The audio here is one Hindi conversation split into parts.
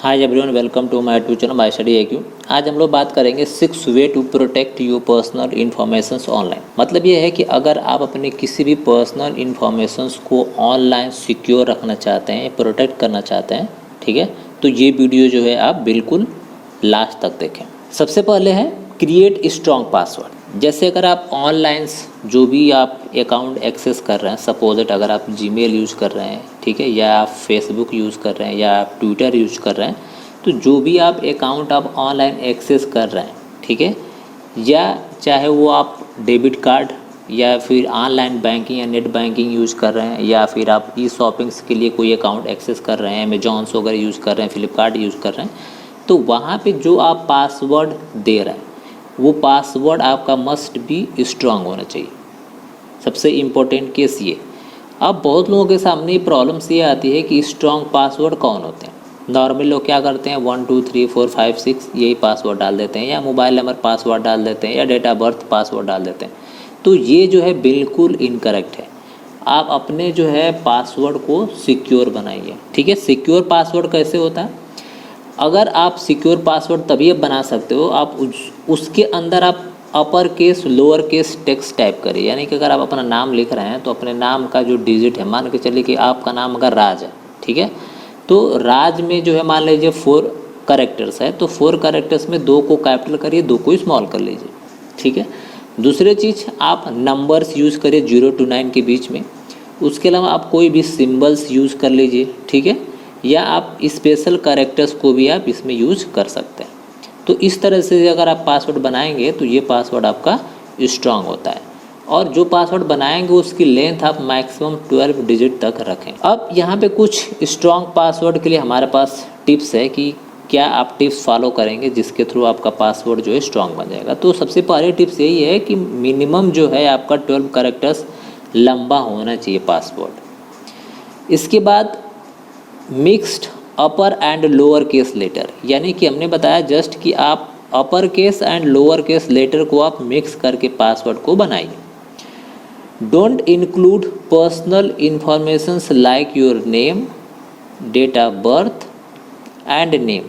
Hi everyone, welcome to my YouTube channel my study IQ। आज हम लोग बात करेंगे 6 ways to protect your personal informations online. मतलब ये है कि अगर आप अपने किसी भी पर्सनल इन्फॉर्मेशंस को ऑनलाइन सिक्योर रखना चाहते हैं, प्रोटेक्ट करना चाहते हैं, ठीक है, तो ये वीडियो जो है आप बिल्कुल लास्ट तक देखें। सबसे पहले है क्रिएट स्ट्रॉन्ग पासवर्ड। जैसे अगर आप ऑनलाइन जो भी आप अकाउंट एक्सेस कर रहे हैं, सपोजिट अगर आप जीमेल यूज़ कर रहे हैं, ठीक है, या आप फेसबुक यूज़ कर रहे हैं या आप ट्विटर यूज़ कर रहे हैं, तो जो भी आप अकाउंट आप ऑनलाइन एक्सेस कर रहे हैं, ठीक है, या चाहे वो आप डेबिट कार्ड या फिर ऑनलाइन बैंकिंग या नेट बैंकिंग यूज़ कर रहे हैं, या फिर आप ई शॉपिंग्स के लिए कोई अकाउंट एक्सेस कर रहे हैं, अमेजॉन्स वगैरह यूज़ कर रहे हैं, फ्लिपकार्ट यूज़ कर रहे हैं, तो वहाँ पे जो आप पासवर्ड दे रहे हैं वो पासवर्ड आपका मस्ट बी स्ट्रांग होना चाहिए। सबसे इम्पोर्टेंट केस ये। अब बहुत लोगों के सामने प्रॉब्लम्स ये आती है कि स्ट्रांग पासवर्ड कौन होते हैं। नॉर्मल लोग क्या करते हैं 1 2 3 4 5 6 यही पासवर्ड डाल देते हैं, या मोबाइल नंबर पासवर्ड डाल देते हैं, या डेट ऑफ बर्थ पासवर्ड डाल देते हैं। तो ये जो है बिल्कुल इनकरेक्ट है। आप अपने जो है पासवर्ड को सिक्योर बनाइए, ठीक है। सिक्योर पासवर्ड कैसे होता है? अगर आप सिक्योर पासवर्ड तभी आप बना सकते हो, आप उसके अंदर आप upper case lower case text type करिए। यानी कि अगर आप अपना नाम लिख रहे हैं तो अपने नाम का जो डिजिट है, मान के चलिए कि आपका नाम अगर राज है, ठीक है, तो राज में जो है मान लीजिए 4 कैरेक्टर्स है, तो 4 कैरेक्टर्स में 2 को कैपिटल करिए, 2 को स्मॉल कर लीजिए, ठीक है। दूसरी चीज़, आप नंबर्स यूज़ करिए 0 to 9 के बीच में। उसके अलावा आप कोई भी सिम्बल्स यूज़ कर लीजिए, ठीक है, या आप स्पेशल कैरेक्टर्स को भी आप इसमें यूज़ कर सकते हैं। तो इस तरह से अगर आप पासवर्ड बनाएंगे तो ये पासवर्ड आपका स्ट्रांग होता है। और जो पासवर्ड बनाएंगे उसकी लेंथ आप मैक्सिमम 12 डिजिट तक रखें। अब यहाँ पे कुछ स्ट्रांग पासवर्ड के लिए हमारे पास टिप्स है कि क्या आप टिप्स फॉलो करेंगे जिसके थ्रू आपका पासवर्ड जो है स्ट्रांग बन जाएगा। तो सबसे पहले टिप्स यही है कि मिनिमम जो है आपका 12 कैरेक्टर्स लंबा होना चाहिए पासवर्ड। इसके बाद mixed upper and lower case letter, यानी कि हमने बताया जस्ट कि आप upper case and lower case letter को आप मिक्स करके पासवर्ड को बनाइए। Don't include personal informations like your name, date of birth and name.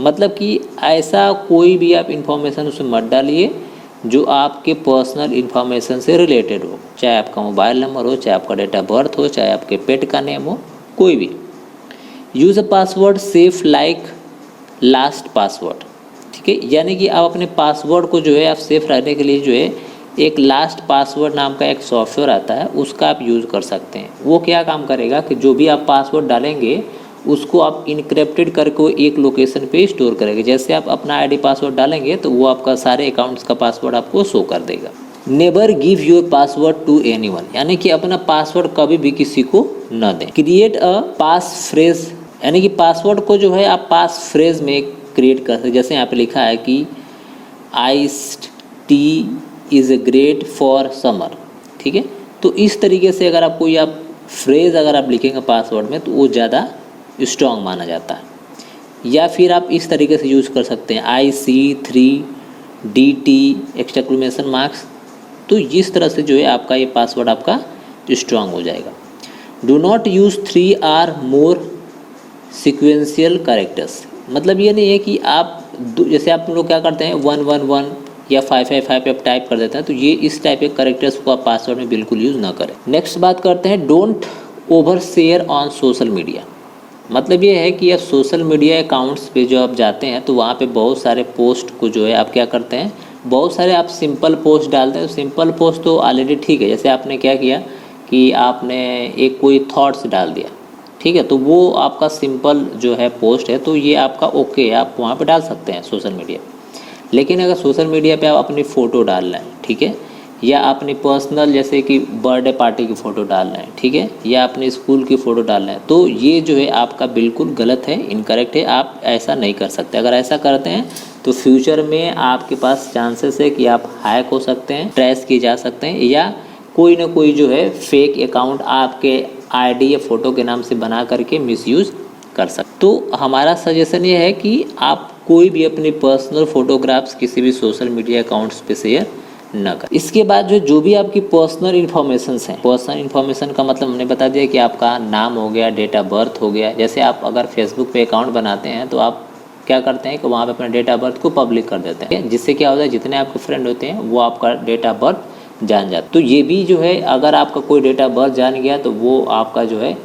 मतलब कि ऐसा कोई भी आप इंफॉर्मेशन उसमें मत डालिए जो आपके पर्सनल इंफॉर्मेशन से रिलेटेड हो, चाहे आपका मोबाइल नंबर हो, चाहे आपका डेट ऑफ बर्थ हो, चाहे आपके पेट का नेम हो, कोई भी। Use a password safe like last password, ठीक है। यानी कि आप अपने पासवर्ड को जो है आप सेफ रखने के लिए जो है एक लास्ट पासवर्ड नाम का एक सॉफ्टवेयर आता है, उसका आप यूज़ कर सकते हैं। वो क्या काम करेगा कि जो भी आप पासवर्ड डालेंगे उसको आप इनक्रिप्टेड करके वो एक लोकेशन पे स्टोर करेगा। जैसे आप अपना आईडी पासवर्ड डालेंगे तो वो आपका सारे अकाउंट्स का पासवर्ड आपको शो कर देगा। Never give your password to anyone, यानी कि अपना पासवर्ड कभी भी किसी को न दें। क्रिएट अ पास फ्रेज, यानी कि पासवर्ड को जो है आप पास फ्रेज में क्रिएट कर सकते। जैसे यहाँ पे लिखा है कि iced T is great for summer, ठीक है। तो इस तरीके से अगर आप कोई आप फ्रेज अगर आप लिखेंगे पासवर्ड में तो वो ज़्यादा स्ट्रॉन्ग माना जाता है। या फिर आप इस तरीके से यूज़ कर सकते हैं IC3DT एक्सक्लेमेशन मार्क्स। तो इस तरह से जो है आपका ये पासवर्ड आपका स्ट्रॉन्ग हो जाएगा। Do not use 3 or more sequential characters. मतलब ये नहीं है कि आप जैसे आप लोग क्या करते हैं 111 या 555 आप टाइप कर देते हैं, तो ये इस टाइप के कैरेक्टर्स को आप पासवर्ड में बिल्कुल यूज़ ना करें। नेक्स्ट बात करते हैं don't over share on social media. मतलब ये है कि आप सोशल मीडिया अकाउंट्स पे जो आप जाते हैं तो वहाँ पे बहुत सारे पोस्ट को जो है आप क्या करते हैं, बहुत सारे आप सिंपल पोस्ट डालते हैं। तो सिंपल पोस्ट तो ऑलरेडी ठीक है, जैसे आपने क्या किया कि आपने एक कोई थॉट्स डाल दिया, ठीक है, तो वो आपका सिंपल जो है पोस्ट है, तो ये आपका ओके है, आप वहाँ पे डाल सकते हैं सोशल मीडिया। लेकिन अगर सोशल मीडिया पे आप अपनी फ़ोटो डाल रहे हैं, ठीक है, या अपनी पर्सनल जैसे कि बर्थडे पार्टी की फ़ोटो डाल रहे हैं, ठीक है, या अपने स्कूल की फ़ोटो डाल रहे हैं, तो ये जो है आपका बिल्कुल गलत है, इनकरेक्ट है। आप ऐसा नहीं कर सकते। अगर ऐसा करते हैं तो फ्यूचर में आपके पास चांसेस है कि आप हैक हो सकते हैं, ट्रेस किए जा सकते हैं, या कोई ना कोई जो है फेक अकाउंट आपके आईडी या फ़ोटो के नाम से बना करके मिसयूज़ कर सकते। तो हमारा सजेशन ये है कि आप कोई भी अपनी पर्सनल फ़ोटोग्राफ्स किसी भी सोशल मीडिया अकाउंट्स पे शेयर न करें। इसके बाद जो भी आपकी पर्सनल इन्फॉर्मेशन हैं, पर्सनल इन्फॉर्मेशन का मतलब हमने बता दिया कि आपका नाम हो गया, डेट ऑफ बर्थ हो गया। जैसे आप अगर फेसबुक पे अकाउंट बनाते हैं तो आप क्या करते हैं कि वहाँ पे अपना डेट ऑफ बर्थ को पब्लिक कर देते हैं, जिससे क्या होता है जितने आपके फ्रेंड होते हैं वो आपका डेट ऑफ बर्थ जान जाते। तो ये भी जो है अगर आपका कोई डेट ऑफ बर्थ जान गया तो वो आपका जो है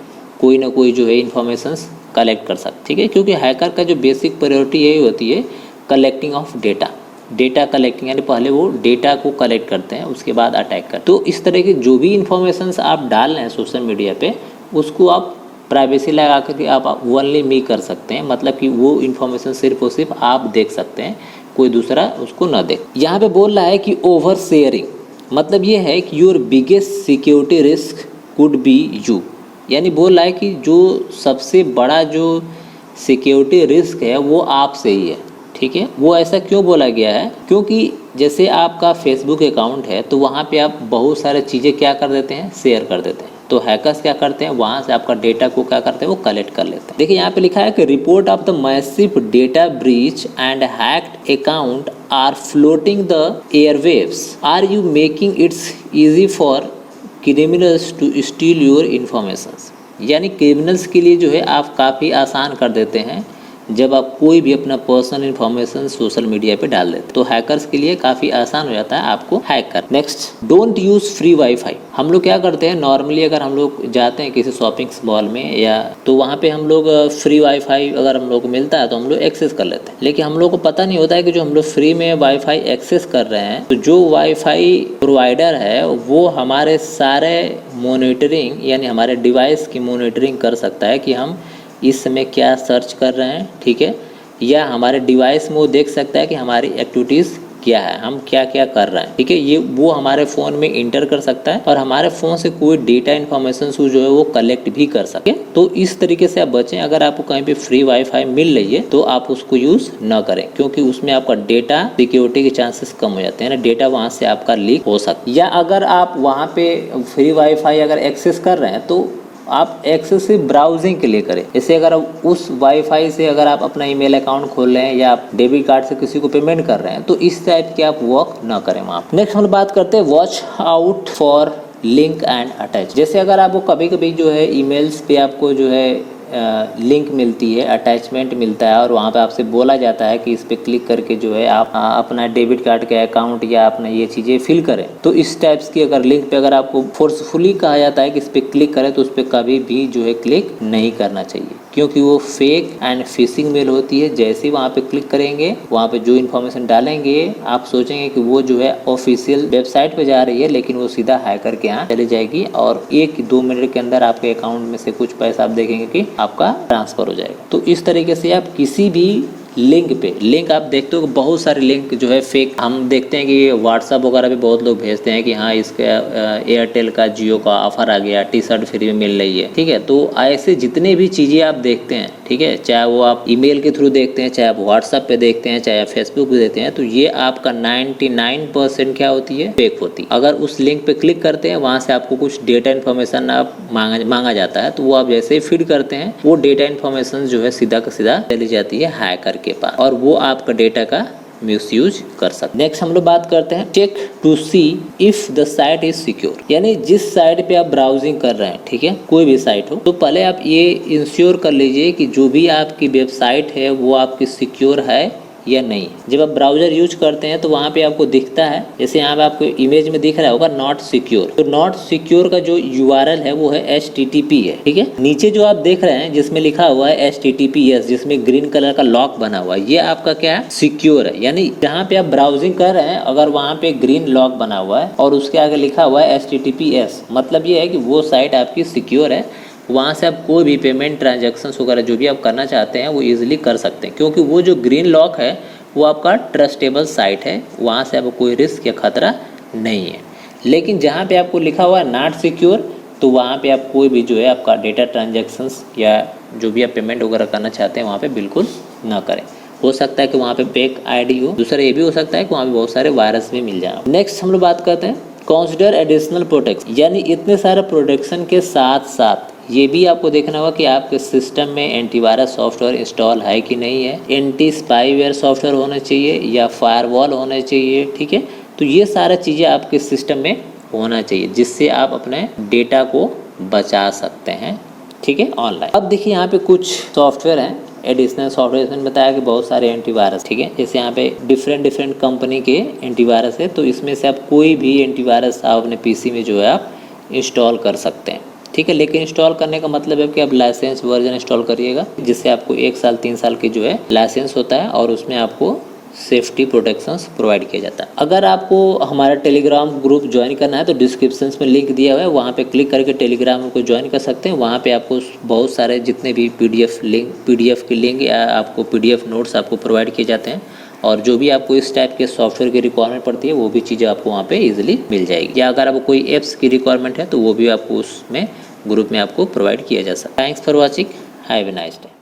कोई ना कोई जो है इन्फॉर्मेशंस कलेक्ट कर सकते, ठीक है। क्योंकि हैकर का जो बेसिक प्रायोरिटी यही होती है कलेक्टिंग ऑफ डेटा कलेक्टिंग, यानी पहले वो डेटा को कलेक्ट करते हैं उसके बाद अटैक करते हैं। तो इस तरह के जो भी इन्फॉर्मेशंस आप डाल रहे हैं सोशल मीडिया पे उसको आप प्राइवेसी लगा करके आप ओनली मी कर सकते हैं, मतलब कि वो इन्फॉर्मेशन सिर्फ और सिर्फ आप देख सकते हैं, कोई दूसरा उसको ना देख। यहाँ पे बोल रहा है कि ओवर शेयरिंग, मतलब ये है कि your biggest security risk could be you, यानी बोल रहा है कि जो सबसे बड़ा जो सिक्योरिटी रिस्क है वो आपसे ही है, ठीक है। वो ऐसा क्यों बोला गया है, क्योंकि जैसे आपका फेसबुक अकाउंट है तो वहाँ पे आप बहुत सारे चीज़ें क्या कर देते हैं, शेयर कर देते हैं। तो हैकर्स क्या करते हैं, वहाँ से आपका डेटा को क्या करते हैं, वो कलेक्ट कर लेते हैं। देखिए यहाँ पे लिखा है कि report of the massive data breach and hacked account are floating the airwaves, are you making its easy for criminals to steal your informations, यानी क्रिमिनल्स के लिए जो है आप काफ़ी आसान कर देते हैं जब आप कोई भी अपना पर्सनल इन्फॉर्मेशन सोशल मीडिया पे डाल देते, तो हैकर्स के लिए काफ़ी आसान हो जाता है आपको हैक कर। Next, don't use free wifi. हम लोग क्या करते हैं, नॉर्मली अगर हम लोग जाते हैं किसी शॉपिंग मॉल में या तो वहाँ पे हम लोग फ्री वाईफाई अगर हम लोग को मिलता है तो हम लोग एक्सेस कर लेते हैं, लेकिन हम लोग को पता नहीं होता है कि जो हम लोग फ्री में वाईफाई एक्सेस कर रहे हैं तो जो वाईफाई प्रोवाइडर है वो हमारे सारे मॉनिटरिंग यानी हमारे डिवाइस की मॉनिटरिंग कर सकता है कि हम इस समय क्या सर्च कर रहे हैं, ठीक है, या हमारे डिवाइस में वो देख सकता है कि हमारी एक्टिविटीज़ क्या है, हम क्या क्या कर रहे हैं, ठीक है। ये वो हमारे फ़ोन में इंटर कर सकता है और हमारे फ़ोन से कोई डेटा इन्फॉर्मेशन जो है वो कलेक्ट भी कर सके। तो इस तरीके से आप बचें। अगर आपको कहीं पे फ्री वाईफाई मिल रही है तो आप उसको यूज़ न करें, क्योंकि उसमें आपका डेटा सिक्योरिटी के चांसेस कम हो जाते हैं ना, डेटा वहाँ से आपका लीक हो सकता है। या अगर आप वहाँ पे फ्री वाईफाई अगर एक्सेस कर रहे हैं तो आप एक्सेसिव ब्राउजिंग के लिए करें। जैसे अगर उस वाईफाई से अगर आप अपना ईमेल अकाउंट खोल रहे हैं या आप डेबिट कार्ड से किसी को पेमेंट कर रहे हैं तो इस टाइप के आप वर्क ना करें वहाँ। नेक्स्ट हम बात करते हैं watch out for link and attach. जैसे अगर आपको कभी कभी जो है ईमेल्स पे आपको जो है लिंक मिलती है, अटैचमेंट मिलता है और वहाँ पे आपसे बोला जाता है कि इस पर क्लिक करके जो है आप अपना डेबिट कार्ड का अकाउंट या अपना ये चीज़ें फिल करें। तो इस टाइप्स की अगर लिंक पे अगर आपको फोर्सफुली कहा जाता है कि इस पर क्लिक करें तो उस पर कभी भी जो है क्लिक नहीं करना चाहिए, क्योंकि वो फेक एंड फिशिंग मेल होती है। जैसे ही वहाँ पे क्लिक करेंगे, वहाँ पे जो इन्फॉर्मेशन डालेंगे आप सोचेंगे कि वो जो है ऑफिशियल वेबसाइट पे जा रही है, लेकिन वो सीधा हैकर के यहाँ चली जाएगी और 1-2 मिनट के अंदर आपके अकाउंट में से कुछ पैसा आप देखेंगे कि आपका ट्रांसफर हो जाएगा। तो इस तरीके से आप किसी भी लिंक आप देखते हो बहुत सारे लिंक जो है फेक हम देखते हैं कि व्हाट्सअप वगैरह पे बहुत लोग भेजते हैं कि हाँ इसका एयरटेल का जियो का ऑफर आ गया, टी-शर्ट फ्री में मिल रही है, ठीक है। तो ऐसे जितने भी चीज़ें आप देखते हैं, ठीक है, चाहे वो आप ईमेल के थ्रू देखते हैं, चाहे आप व्हाट्सअप पे देखते हैं, चाहे आप फेसबुक पे देखते हैं, तो ये आपका 99% क्या होती है, फेक होती है। अगर उस लिंक पे क्लिक करते हैं, वहाँ से आपको कुछ डेटा इन्फॉर्मेशन आप मांगा जाता है, तो वो आप जैसे ही फीड करते हैं वो डेटा इन्फॉर्मेशन जो है सीधा का सीधा चली जाती है हैकर के पास और वो आपका डेटा का मिसयूज कर सकते। नेक्स्ट हम लोग बात करते हैं check to see if the site is secure, यानी जिस साइट पे आप ब्राउजिंग कर रहे हैं, ठीक है, कोई भी साइट हो, तो पहले आप ये इंश्योर कर लीजिए कि जो भी आपकी वेबसाइट है वो आपकी सिक्योर है या नहीं। जब आप ब्राउजर यूज करते हैं तो वहाँ पे आपको दिखता है, जैसे यहाँ पे आपको इमेज में दिख रहा होगा नॉट सिक्योर, तो नॉट सिक्योर का जो URL है वो है HTTP है, ठीक है। नीचे जो आप देख रहे हैं जिसमें लिखा हुआ है HTTPS, जिसमें ग्रीन कलर का लॉक बना हुआ है, ये आपका क्या है, सिक्योर है। यानी जहाँ पे आप ब्राउजिंग कर रहे हैं अगर वहाँ पे ग्रीन लॉक बना हुआ है और उसके आगे लिखा हुआ है HTTPS, मतलब ये है कि वो साइट आपकी सिक्योर है, वहाँ से आप कोई भी पेमेंट ट्रांजैक्शंस वगैरह जो भी आप करना चाहते हैं वो इजीली कर सकते हैं, क्योंकि वो जो ग्रीन लॉक है वो आपका ट्रस्टेबल साइट है, वहाँ से आपको कोई रिस्क या खतरा नहीं है। लेकिन जहाँ पे आपको लिखा हुआ है नॉट सिक्योर, तो वहाँ पे आप कोई भी जो है आपका डेटा ट्रांजैक्शंस या जो भी आप पेमेंट वगैरह करना चाहते हैं वहाँ पे बिल्कुल ना करें। हो सकता है कि वहाँ पे फेक ID हो, दूसरा ये भी हो सकता है कि वहाँ पे बहुत सारे वायरस भी मिल जाए। नेक्स्ट हम लोग बात करते हैं कंसीडर एडिशनल प्रोटेक्शन, यानी इतने सारे प्रोटेक्शन के साथ साथ ये भी आपको देखना होगा कि आपके सिस्टम में एंटीवायरस सॉफ्टवेयर इंस्टॉल है कि नहीं है, एंटी स्पाईवेयर सॉफ्टवेयर होना चाहिए या फायरवॉल होना चाहिए, ठीक है। तो तो ये सारा चीज़ें आपके सिस्टम में होना चाहिए, जिससे आप अपने डेटा को बचा सकते हैं, ठीक है, ऑनलाइन। अब देखिए यहाँ पे कुछ सॉफ्टवेयर हैं, एडिशनल सॉफ्टवेयर। इसमें बताया कि बहुत सारे एंटीवायरस, ठीक है, जैसे यहाँ पे डिफरेंट कंपनी के एंटीवायरस है, तो इसमें से आप कोई भी एंटीवायरस आप अपने पीसी में जो है आप इंस्टॉल कर सकते हैं, ठीक है। लेकिन इंस्टॉल करने का मतलब है कि आप लाइसेंस वर्जन इंस्टॉल करिएगा, जिससे आपको 1 साल 3 साल की जो है लाइसेंस होता है और उसमें आपको सेफ्टी प्रोटेक्शंस प्रोवाइड किया जाता है। अगर आपको हमारा टेलीग्राम ग्रुप ज्वाइन करना है तो डिस्क्रिप्शन में लिंक दिया हुआ है, वहाँ पे क्लिक करके टेलीग्राम को ज्वाइन कर सकते हैं। वहाँ पे आपको बहुत सारे जितने भी पीडीएफ के लिंक या आपको पीडीएफ नोट्स आपको प्रोवाइड किए जाते हैं, और जो भी आपको इस टाइप के सॉफ्टवेयर की रिक्वायरमेंट पड़ती है वो भी चीज़ें आपको वहाँ पे इजीली मिल जाएगी। या अगर आपको कोई ऐप्स की रिक्वायरमेंट है तो वो भी आपको उसमें ग्रुप में आपको प्रोवाइड किया जा सकता है। Thanks for watching, have a nice day.